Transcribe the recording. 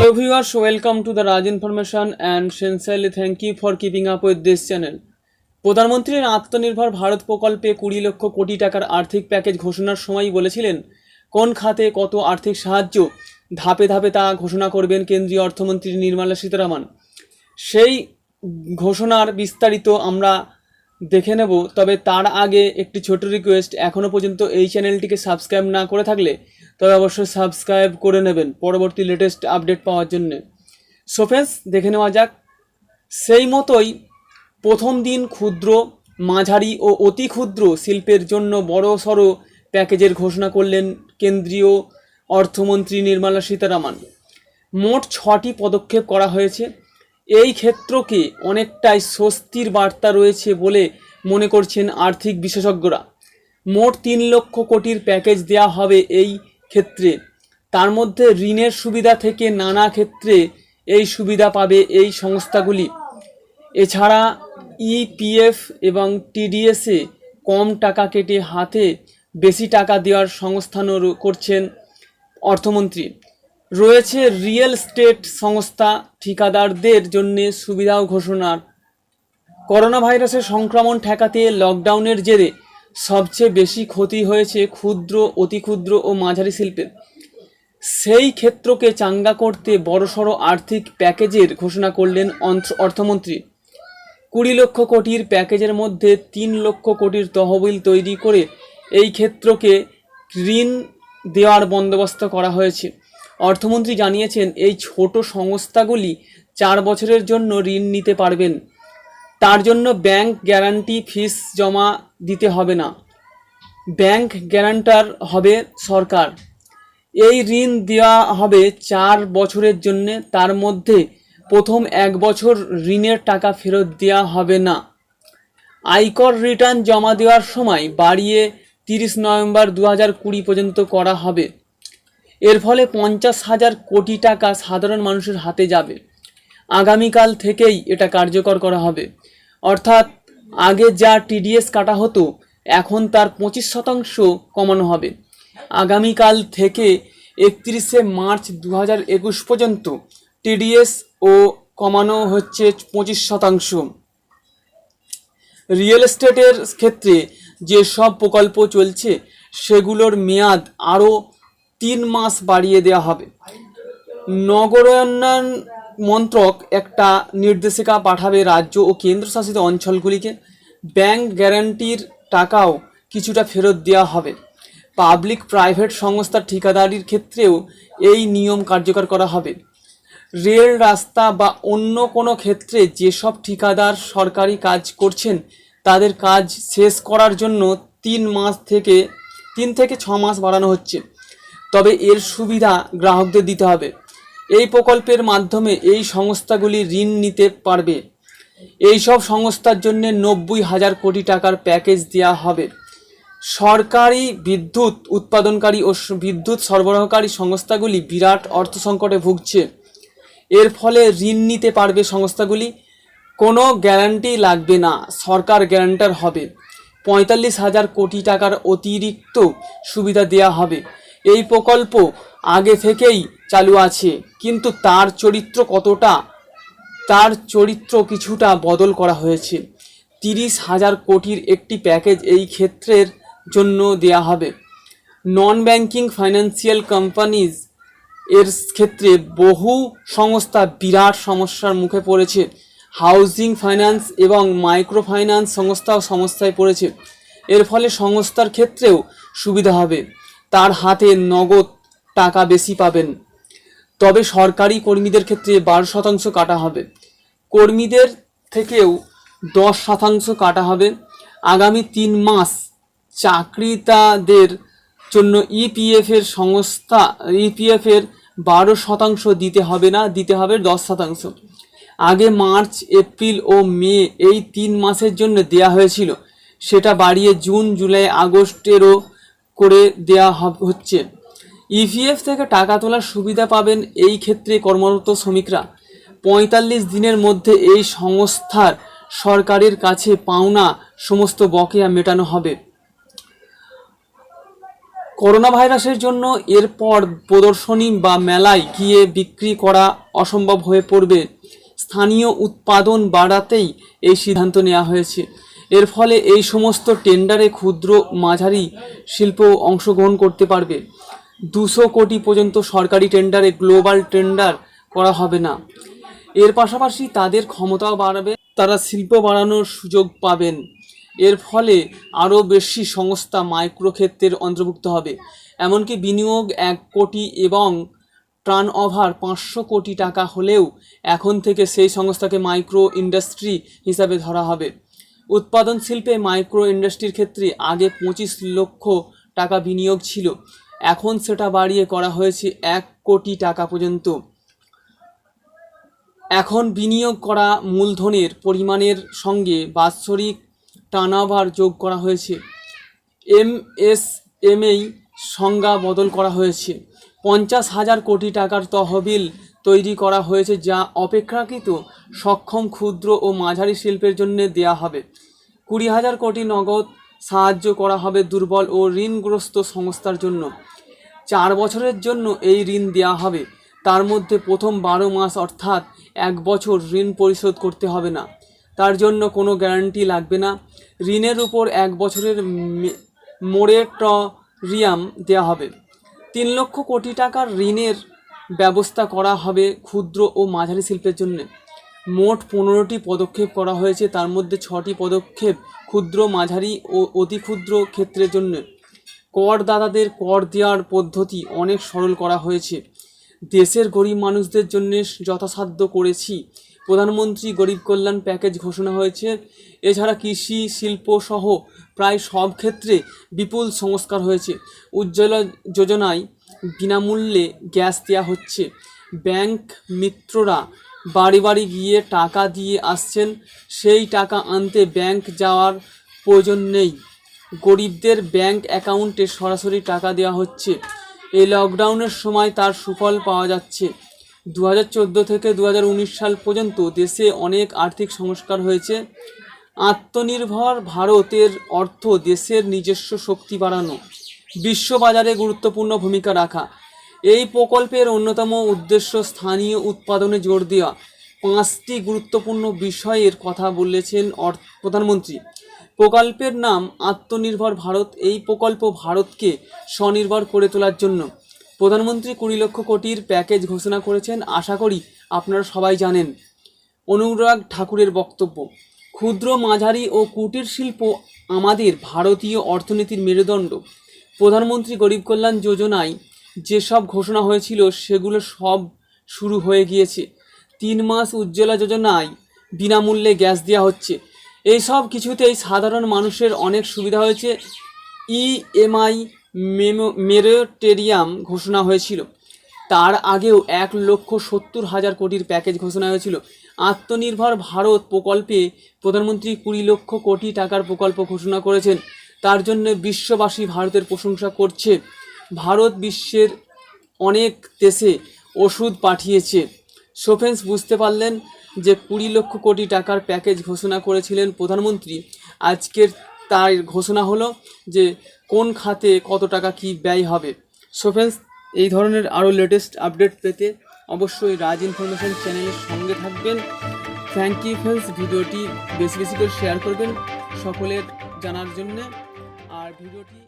Hello viewers, welcome to the Raj Information and sincerely thank you for keeping up with this channel. প্রধানমন্ত্রীর আত্মনির্ভর ভারত প্রকল্পে 20 লক্ষ কোটি টাকার আর্থিক package ঘোষণার সময় বলেছিলেন কোন খাতে কত আর্থিক সাহায্য ধাপে ধাপে তা ঘোষণা করবেন কেন্দ্রীয় অর্থমন্ত্রী নির্মলা সীতারামন। সেই ঘোষণার বিস্তারিত আমরা দেখে নেব, তবে তার আগে একটি ছোট রিকোয়েস্ট, এখনও পর্যন্ত এই চ্যানেলটিকে সাবস্ক্রাইব না করে থাকলে তবে অবশ্যই সাবস্ক্রাইব করে নেবেন পরবর্তী লেটেস্ট আপডেট পাওয়ার জন্য। সো ফ্রেন্ডস, দেখে নেওয়া যাক। সেই মতোই প্রথম দিন ক্ষুদ্র, মাঝারি ও অতি ক্ষুদ্র শিল্পের জন্য বড়সড় প্যাকেজের ঘোষণা করলেন কেন্দ্রীয় অর্থমন্ত্রী নির্মলা সীতারামন। মোট 6টি পদক্ষেপ করা হয়েছে। এই ক্ষেত্রকে অনেকটাই স্বস্তির বার্তা রয়েছে বলে মনে করছেন আর্থিক বিশেষজ্ঞরা। মোট 3 লক্ষ কোটির প্যাকেজ দেওয়া হবে এই ক্ষেত্রে। তার মধ্যে ঋণের সুবিধা থেকে নানা ক্ষেত্রে এই সুবিধা পাবে এই সংস্থাগুলি। এছাড়া ইপিএফ এবং টিডিএসে কম টাকা কেটে হাতে বেশি টাকা দেওয়ার সংস্থানও করছেন অর্থমন্ত্রী। রয়েছে রিয়েল এস্টেট সংস্থা ঠিকাদারদের জন্য সুবিধাও ঘোষণার। করোনা ভাইরাসের সংক্রমণ ঠেকাতে লকডাউনের জেরে সবচেয়ে বেশি ক্ষতি হয়েছে ক্ষুদ্র, অতি ক্ষুদ্র ও মাঝারি শিল্পের। সেই ক্ষেত্রকে চাঙ্গা করতে বড়সড় আর্থিক প্যাকেজের ঘোষণা করলেন অর্থমন্ত্রী। 20 লক্ষ কোটির প্যাকেজের মধ্যে 3 লক্ষ কোটির তহবিল তৈরি করে এই ক্ষেত্রকে ঋণ দেওয়ার বন্দোবস্ত করা হয়েছে। অর্থমন্ত্রী জানিয়েছেন এই ছোট সংস্থাগুলি 4 বছরের জন্য ঋণ নিতে পারবেন। তার জন্য ব্যাংক গ্যারান্টি ফিস জমা দিতে হবে না, ব্যাংক গ্যারান্টার হবে সরকার। এই ঋণ দেওয়া হবে 4 বছরের জন্য, তার মধ্যে প্রথম 1 বছর ঋণের টাকা ফেরত দেওয়া হবে না। আয়কর রিটার্ন জমা দেওয়ার সময় বাড়িয়ে 30 নভেম্বর 2020 পর্যন্ত করা হবে। এর ফলে 50,000 কোটি টাকা সাধারণ মানুষের হাতে যাবে। আগামীকাল থেকেই এটা কার্যকর করা হবে। অর্থাৎ আগে যা টিডিএস কাটা হতো এখন তার 25% কমানো হবে। আগামীকাল থেকে 31শে মার্চ 2021 পর্যন্ত টিডিএস ও কমানো হচ্ছে 25%। রিয়েল এস্টেটের ক্ষেত্রে যেসব প্রকল্প চলছে সেগুলোর মেয়াদ আরও 3 মাস বাড়িয়ে দেওয়া হবে। নগরায়ণ মন্ত্রক একটা নির্দেশিকা পাঠাবে রাজ্য ও কেন্দ্রশাসিত অঞ্চলগুলিকে। ব্যাংক গ্যারান্টির টাকাও কিছুটা ফেরত দেওয়া হবে। পাবলিক প্রাইভেট সংস্থার ঠিকাদারির ক্ষেত্রেও এই নিয়ম কার্যকর করা হবে। রেল, রাস্তা বা অন্য কোনো ক্ষেত্রে যেসব ঠিকাদার সরকারি কাজ করছেন তাদের কাজ শেষ করার জন্য 3 থেকে 6 মাস বাড়ানো হচ্ছে। তবে এর সুবিধা গ্রাহকদের দিতে হবে। এই প্রকল্পের মাধ্যমে এই সংস্থাগুলি ঋণ নিতে পারবে। এই সব সংস্থার জন্য 90,000 কোটি টাকার প্যাকেজ দেওয়া হবে। সরকারি বিদ্যুৎ উৎপাদনকারী ও বিদ্যুৎ সরবরাহকারী সংস্থাগুলি বিরাট অর্থ সংকটে ভুগছে। এর ফলে ঋণ নিতে পারবে সংস্থাগুলি। কোনো গ্যারান্টি লাগবে না, সরকার গ্যারান্টার হবে। 45,000 কোটি টাকার অতিরিক্ত সুবিধা দেওয়া হবে। এই প্রকল্প আগে থেকেই চালু আছে, কিন্তু তার চরিত্র কিছুটা বদল করা হয়েছে। 30,000 কোটির একটি প্যাকেজ এই ক্ষেত্রের জন্য দেয়া হবে। নন ব্যাংকিং ফাইন্যান্সিয়াল কোম্পানিজ এর ক্ষেত্রে বহু সংস্থা বিরাট সমস্যার মুখে পড়েছে। হাউজিং ফাইন্যান্স এবং মাইক্রো ফাইন্যান্স সংস্থাও সমস্যায় পড়েছে। এর ফলে সংস্থার ক্ষেত্রেও সুবিধা হবে, তার হাতে নগদ টাকা বেশি পাবেন। তবে সরকারি কর্মীদের ক্ষেত্রে 12% কাটা হবে, কর্মীদের থেকেও 10% কাটা হবে। আগামী 3 মাস চাকরিদারদের জন্য ইপিএফের 12% দিতে হবে না, দিতে হবে 10%। আগে মার্চ, এপ্রিল ও মে এই 3 মাসের জন্য দেয়া হয়েছিল, সেটা বাড়িয়ে জুন, জুলাই, আগস্টেরও করে দেয়া হচ্ছে। ইপিএফ থেকে টাকা তোলার সুবিধা পাবেন এই ক্ষেত্রে কর্মরত শ্রমিকরা। 45 দিনের মধ্যে এই সংস্থার সরকারের কাছে পাওনা সমস্ত বকেয়া মেটানো হবে। করোনা ভাইরাসের জন্য এরপর প্রদর্শনী বা মেলায় গিয়ে বিক্রি করা অসম্ভব হয়ে পড়বে। স্থানীয় উৎপাদন বাড়াতেই এই সিদ্ধান্ত নেওয়া হয়েছে। এর ফলে এই সমস্ত টেন্ডারে ক্ষুদ্র মাঝারি শিল্প অংশগ্রহণ করতে পারবে। 200 কোটি পর্যন্ত সরকারি টেন্ডারে গ্লোবাল টেন্ডার করা হবে না। এর পাশাপাশি তাদের ক্ষমতাও বাড়বে, তারা শিল্প বাড়ানোর সুযোগ পাবেন। এর ফলে আরও বেশি সংস্থা মাইক্রো ক্ষেত্রের অন্তর্ভুক্ত হবে। এমনকি বিনিয়োগ 1 কোটি এবং টার্নওভার 500 কোটি টাকা হলেও এখন থেকে সেই সংস্থাকে মাইক্রো ইন্ডাস্ট্রি হিসাবে ধরা হবে। উৎপাদন শিল্পে মাইক্রো ইন্ডাস্ট্রির ক্ষেত্রে আগে 25 লক্ষ টাকা বিনিয়োগ ছিল, এখন সেটা বাড়িয়ে করা হয়েছে 1 কোটি টাকা পর্যন্ত। এখন বিনিয়োগ করা মূলধনের পরিমাণের সঙ্গে বাৎসরিক টার্নওভার যোগ করা হয়েছে। এমএসএমই সংজ্ঞা বদল করা হয়েছে। 50,000 কোটি টাকার তহবিল তৈরি করা হয়েছে, যা অপেক্ষাকৃত সক্ষম ক্ষুদ্র ও মাঝারি শিল্পের জন্য দেয়া হবে। 20,000 কোটি নগদ সাহায্য করা হবে দুর্বল ও ঋণগ্রস্ত সংস্থার জন্য। 4 বছরের জন্য এই ঋণ দেওয়া হবে। তার মধ্যে প্রথম 12 মাস অর্থাৎ 1 বছর ঋণ পরিশোধ করতে হবে না। তার জন্য কোনো গ্যারান্টি লাগবে না। ঋণের উপর 1 বছরের মোরেটরিয়াম দেওয়া হবে। 3 লক্ষ কোটি টাকার ঋণের ব্যবস্থা করা হবে ক্ষুদ্র ও মাঝারি শিল্পের জন্য। মোট 15টি পদক্ষেপ করা হয়েছে, তার মধ্যে 6টি পদক্ষেপ ক্ষুদ্র, মাঝারি ও অতি ক্ষুদ্র ক্ষেত্রের জন্য। করদাতাদের কর দেওয়ার পদ্ধতি অনেক সরল করা হয়েছে। দেশের গরিব মানুষদের জন্য যথাসাধ্য করেছি। প্রধানমন্ত্রী গরিব কল্যাণ প্যাকেজ ঘোষণা হয়েছে। এছাড়া কৃষি, শিল্প সহ প্রায় সব ক্ষেত্রে বিপুল সংস্কার হয়েছে। উজ্জ্বলা যোজনায় বিনামূল্যে গ্যাস দেওয়া হচ্ছে। ব্যাংক মিত্ররা বাড়ি বাড়ি গিয়ে টাকা দিয়ে আসছেন, সেই টাকা আনতে ব্যাংক যাওয়ার প্রয়োজন নেই। গরিবদের ব্যাংক অ্যাকাউন্টে সরাসরি টাকা দেওয়া হচ্ছে। এই লকডাউনের সময় তার সুফল পাওয়া যাচ্ছে। 2014 থেকে 2019 সাল পর্যন্ত দেশে অনেক আর্থিক সংস্কার হয়েছে। আত্মনির্ভর ভারতের অর্থ দেশের নিজস্ব শক্তি বাড়ানো, বিশ্ববাজারে গুরুত্বপূর্ণ ভূমিকা রাখা। এই প্রকল্পের অন্যতম উদ্দেশ্য স্থানীয় উৎপাদনে জোর দেওয়া। 5টি গুরুত্বপূর্ণ বিষয়ের কথা বলেছেন প্রধানমন্ত্রী। প্রকল্পের নাম আত্মনির্ভর ভারত। এই প্রকল্প ভারতকে স্বনির্ভর করে তোলার জন্য। প্রধানমন্ত্রী 20 লক্ষ কোটির প্যাকেজ ঘোষণা করেছেন, আশা করি আপনারা সবাই জানেন। অনুরাগ ঠাকুরের বক্তব্য, ক্ষুদ্র, মাঝারি ও কুটির শিল্প আমাদের ভারতীয় অর্থনীতির মেরুদণ্ড। প্রধানমন্ত্রী গরিব কল্যাণ যোজনায় যেসব ঘোষণা হয়েছিল সেগুলো সব শুরু হয়ে গিয়েছে। 3 মাস উজ্জ্বলা যোজনায় বিনামূল্যে গ্যাস দেওয়া হচ্ছে। এই সব কিছুতেই সাধারণ মানুষের অনেক সুবিধা হয়েছে। ইএমআই মোরেটরিয়াম ঘোষণা হয়েছিল। তার আগেও 1,70,000 কোটির প্যাকেজ ঘোষণা হয়েছিল। আত্মনির্ভর ভারত প্রকল্পে প্রধানমন্ত্রী 20 লক্ষ কোটি টাকার প্রকল্প ঘোষণা করেছেন। তার জন্য বিশ্ববাসী ভারতের প্রশংসা করছে। ভারত বিশ্বের অনেক দেশে ওষুধ পাঠিয়েছে। সোফেন্স বুঝতে পারলেন যে 20 লক্ষ কোটি টাকার প্যাকেজ ঘোষণা করেছিলেন প্রধানমন্ত্রী। আজকের তার ঘোষণা হলো যে কোন খাতে কত টাকা কি ব্যয় হবে। সোফেন্স, এই ধরনের আরও লেটেস্ট আপডেট পেতে অবশ্যই রাজ ইনফরমেশন চ্যানেলের সঙ্গে থাকবেন। Thank you friends. ভিডিওটি বেশি বেশি করে শেয়ার করবেন সকলের জানার জন্য। আর ভিডিওটি